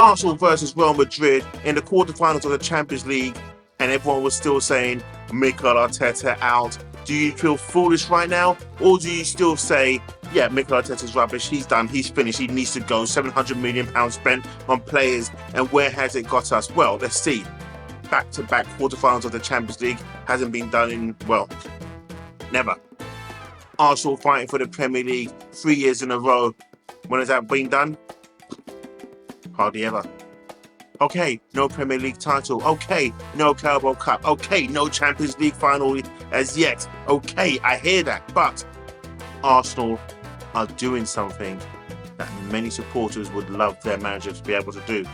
Arsenal versus Real Madrid in the quarterfinals of the Champions League, and everyone was still saying Mikel Arteta out. Do you feel foolish right now, or do you still say, yeah, Mikel Arteta's rubbish, he's done, he's finished, he needs to go, £700 million spent on players, and where has it got us? Well, let's see. Back-to-back quarterfinals of the Champions League hasn't been done in, well, never. Arsenal fighting for the Premier League 3 years in a row. When has that been done? Hardly ever. Okay, no Premier League title. Okay, no Carabao Cup. Okay, no Champions League final as yet. Okay, I hear that. But Arsenal are doing something that many supporters would love their manager to be able to do.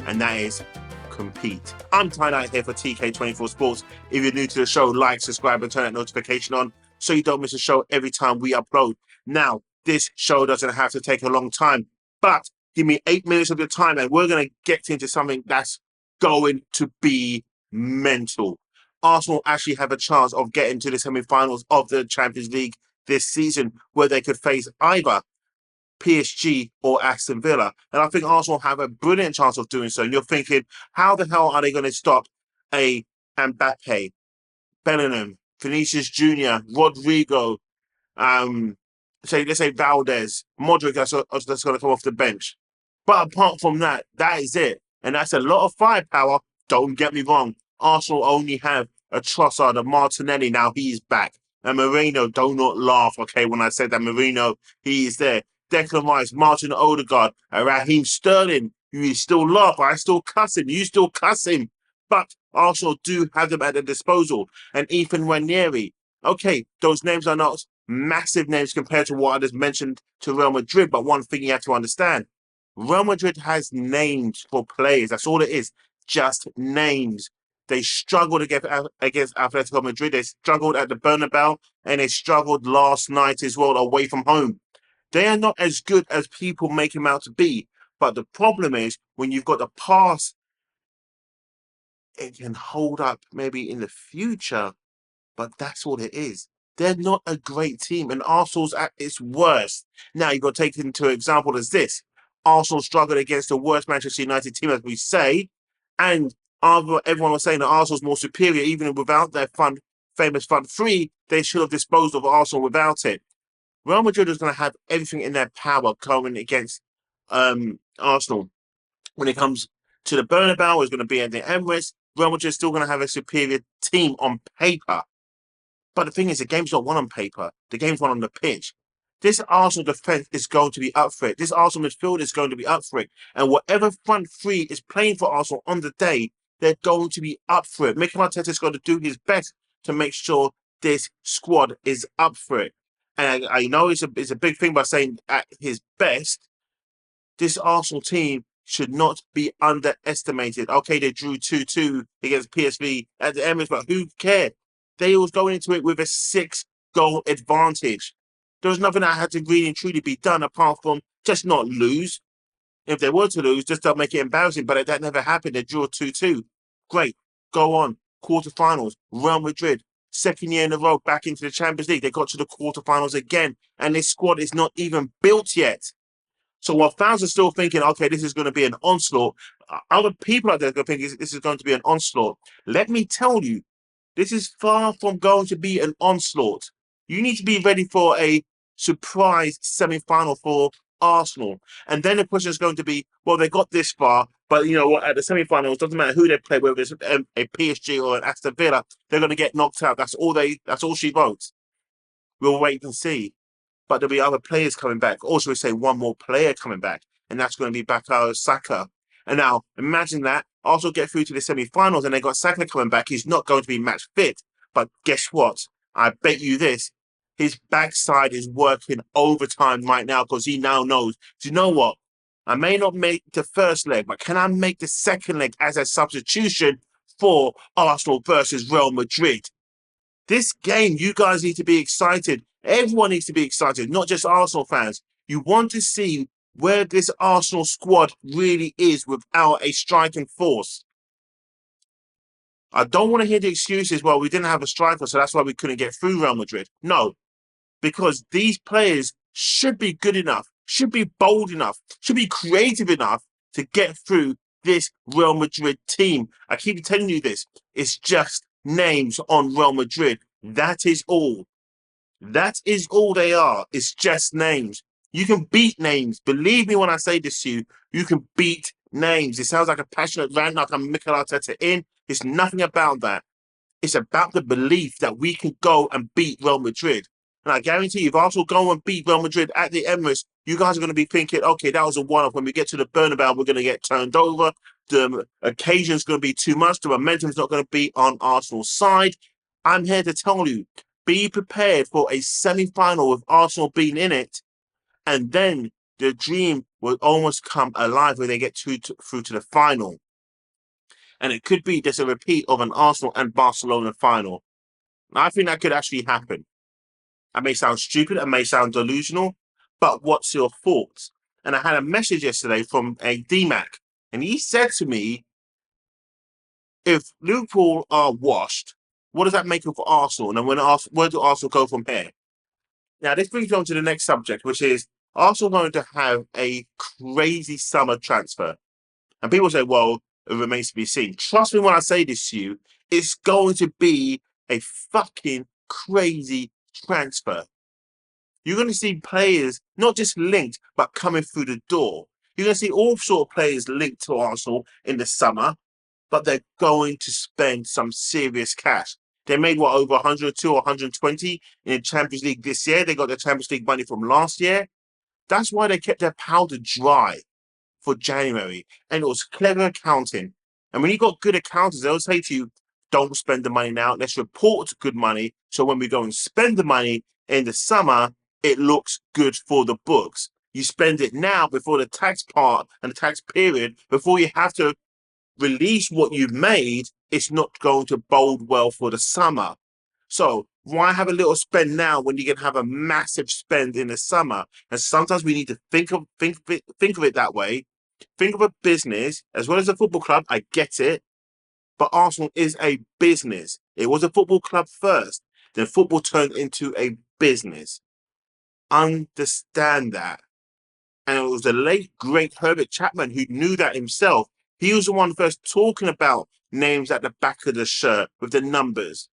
And that is compete. I'm Ty Knight here for TK24 Sports. If you're new to the show, like, subscribe, and turn that notification on so you don't miss a show every time we upload. Now, this show doesn't have to take a long time, but give me 8 minutes of your time and we're going to get into something that's going to be mental. Arsenal actually have a chance of getting to the semi-finals of the Champions League this season, where they could face either PSG or Aston Villa. And I think Arsenal have a brilliant chance of doing so. And you're thinking, how the hell are they going to stop a Mbappe, Bellingham, Vinicius Jr., Rodrigo, let's say Valdez, Modric that's going to come off the bench? But apart from that, that is it. And that's a lot of firepower. Don't get me wrong. Arsenal only have a Trossard, a Martinelli. Now he's back. And Moreno, do not laugh, okay, when I said that Moreno, he is there. Declan Rice, Martin Odegaard, and Raheem Sterling. You still laugh. I still cuss him. You still cuss him. But Arsenal do have them at their disposal. And Ethan Ranieri. Okay, those names are not massive names compared to what I just mentioned to Real Madrid. But one thing you have to understand, Real Madrid has names for players. That's all it is. Just names. They struggled against Atletico Madrid. They struggled at the Bernabeu, and they struggled last night as well away from home. They are not as good as people make them out to be. But the problem is, when you've got the past, it can hold up maybe in the future, but that's all it is. They're not a great team, and Arsenal's at its worst. Now, you've got to take into example as this. Arsenal struggled against the worst Manchester United team, as we say, and everyone was saying that Arsenal's more superior, even without their famous front three. They should have disposed of Arsenal without it. Real Madrid is going to have everything in their power going against Arsenal. When it comes to the Bernabeu, it's going to be at the Emirates. Real Madrid is still going to have a superior team on paper. But the thing is, the game's not won on paper. The game's won on the pitch. This Arsenal defence is going to be up for it. This Arsenal midfield is going to be up for it. And whatever front three is playing for Arsenal on the day, they're going to be up for it. Mikel Arteta is going to do his best to make sure this squad is up for it. And I know it's a big thing by saying at his best, this Arsenal team should not be underestimated. Okay, they drew 2-2 against PSV at the Emirates, but who cared? They was going into it with a 6-goal advantage. There was nothing that had to really and truly be done apart from just not lose. If they were to lose, just don't make it embarrassing. But that never happened. They drew 2-2. Great. Go on. Quarterfinals. Real Madrid. Second year in a row back into the Champions League. They got to the quarterfinals again. And this squad is not even built yet. So while fans are still thinking, okay, this is going to be an onslaught, other people out there are going to think this is going to be an onslaught. Let me tell you, this is far from going to be an onslaught. You need to be ready for a surprise semi-final for Arsenal. And then the question is going to be, well, they got this far, but you know what, at the semi-finals, doesn't matter who they play, whether it's a PSG or an Aston Villa, they're going to get knocked out. That's all she votes. We'll wait and see. But there'll be other players coming back. Also, we say one more player coming back, and that's going to be Bukayo Saka. And now, imagine that. Arsenal get through to the semi-finals, and they got Saka coming back. He's not going to be match fit. But guess what? I bet you this. His backside is working overtime right now because he now knows, do you know what? I may not make the first leg, but can I make the second leg as a substitution for Arsenal versus Real Madrid? This game, you guys need to be excited. Everyone needs to be excited, not just Arsenal fans. You want to see where this Arsenal squad really is without a striking force. I don't want to hear the excuses, well, we didn't have a striker, so that's why we couldn't get through Real Madrid. No, because these players should be good enough, should be bold enough, should be creative enough to get through this Real Madrid team. I keep telling you this. It's just names on Real Madrid. That is all. That is all they are. It's just names. You can beat names. Believe me when I say this to you, you can beat names. It sounds like a passionate rant like I'm Mikel Arteta in. It's nothing about that. It's about the belief that we can go and beat Real Madrid. And I guarantee you, if Arsenal go and beat Real Madrid at the Emirates, you guys are going to be thinking, okay, that was a one-off. When we get to the Bernabeu, we're going to get turned over. The occasion's going to be too much. The momentum's not going to be on Arsenal's side. I'm here to tell you, be prepared for a semi-final with Arsenal being in it, and then the dream will almost come alive when they get through to the final. And it could be just a repeat of an Arsenal and Barcelona final. I think that could actually happen. That may sound stupid, it may sound delusional, but what's your thoughts? And I had a message yesterday from a DMAC, and he said to me, if Liverpool are washed, what does that make of Arsenal? And where do Arsenal go from here? Now, this brings me on to the next subject, which is Arsenal going to have a crazy summer transfer. And people say, well, it remains to be seen. Trust me when I say this to you, it's going to be a fucking crazy transfer. You're going to see players not just linked, but coming through the door. You're going to see all sort of players linked to Arsenal in the summer, but they're going to spend some serious cash. They made, what, over 102 or 120 in the Champions League this year. They got their Champions League money from last year. That's why they kept their powder dry for January. And it was clever accounting. And when you got good accountants, they'll say to you, don't spend the money now. Let's report good money. So when we go and spend the money in the summer, it looks good for the books. You spend it now before the tax part and the tax period, before you have to release what you've made, it's not going to bode well for the summer. So why have a little spend now when you can have a massive spend in the summer? And sometimes we need to think of it that way. Think of a business as well as a football club. I get it, but Arsenal is a business. It was a football club first, then football turned into a business. Understand that. And it was the late great Herbert Chapman who knew that himself. He was the one first talking about names at the back of the shirt with the numbers.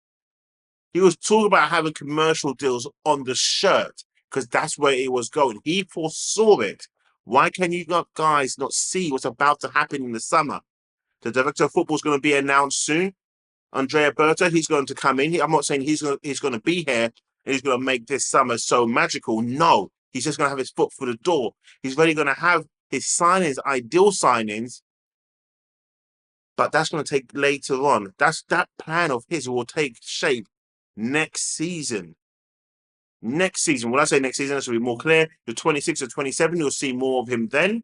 He was talking about having commercial deals on the shirt because that's where it was going. He foresaw it. Why can you guys not see what's about to happen in the summer? The director of football is going to be announced soon. Andrea Berta, he's going to come in. I'm not saying he's going to be here and he's going to make this summer so magical. No, he's just going to have his foot through the door. He's really going to have his signings, ideal signings, but that's going to take later on. That plan of his will take shape next season. Next season, when I say next season, this will be more clear. The 26 or 27, you'll see more of him then.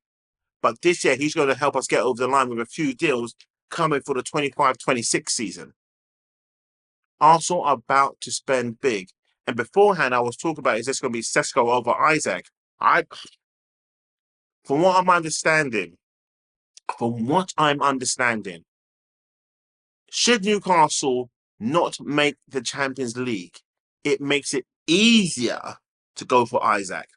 But this year, he's going to help us get over the line with a few deals coming for the 25-26 season. Arsenal are about to spend big. And beforehand, I was talking about, is this going to be Sesko over Isak? From what I'm understanding, should Newcastle not make the Champions League, it makes it easier to go for Isak.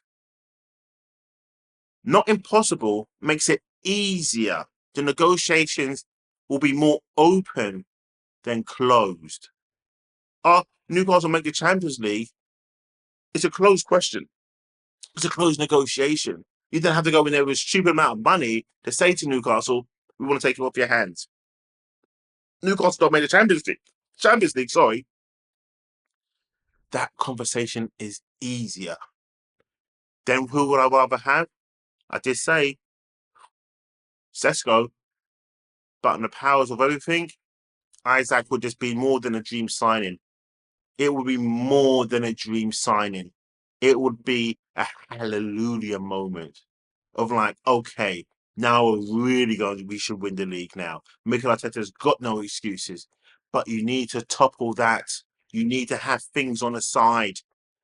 Not impossible, makes it easier. The negotiations will be more open than closed. Newcastle make the Champions League? It's a closed question. It's a closed negotiation. You don't have to go in there with a stupid amount of money to say to Newcastle, we want to take it off your hands. Newcastle don't make the Champions League, sorry. That conversation is easier. Then who would I rather have? I did say Sesko, but in the powers of everything, Isak would just be more than a dream signing. It would be more than a dream signing. It would be a hallelujah moment of like, okay, now we should win the league now. Mikel Arteta's got no excuses, but you need to topple that. You need to have things on the side.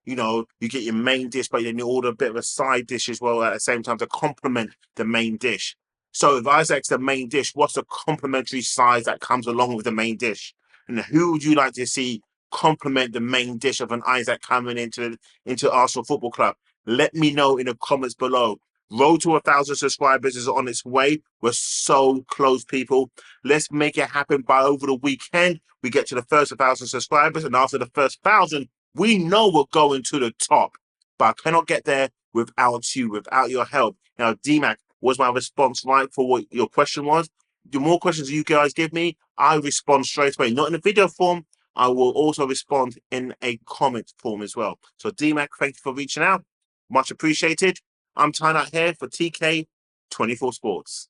You know, you get your main dish, but then you order a bit of a side dish as well at the same time to complement the main dish. So if Isak's the main dish, what's the complementary size that comes along with the main dish? And who would you like to see complement the main dish of an Isak coming into Arsenal Football Club? Let me know in the comments below. Road to 1,000 subscribers is on its way. We're so close, people. Let's make it happen by over the weekend. We get to the first 1,000 subscribers, and after the first 1,000, we know we're going to the top. But I cannot get there without you, without your help. Now, DMAC, was my response right for what your question was? The more questions you guys give me, I respond straight away. Not in a video form. I will also respond in a comment form as well. So, DMAC, thank you for reaching out. Much appreciated. I'm tying out here for TK24 Sports.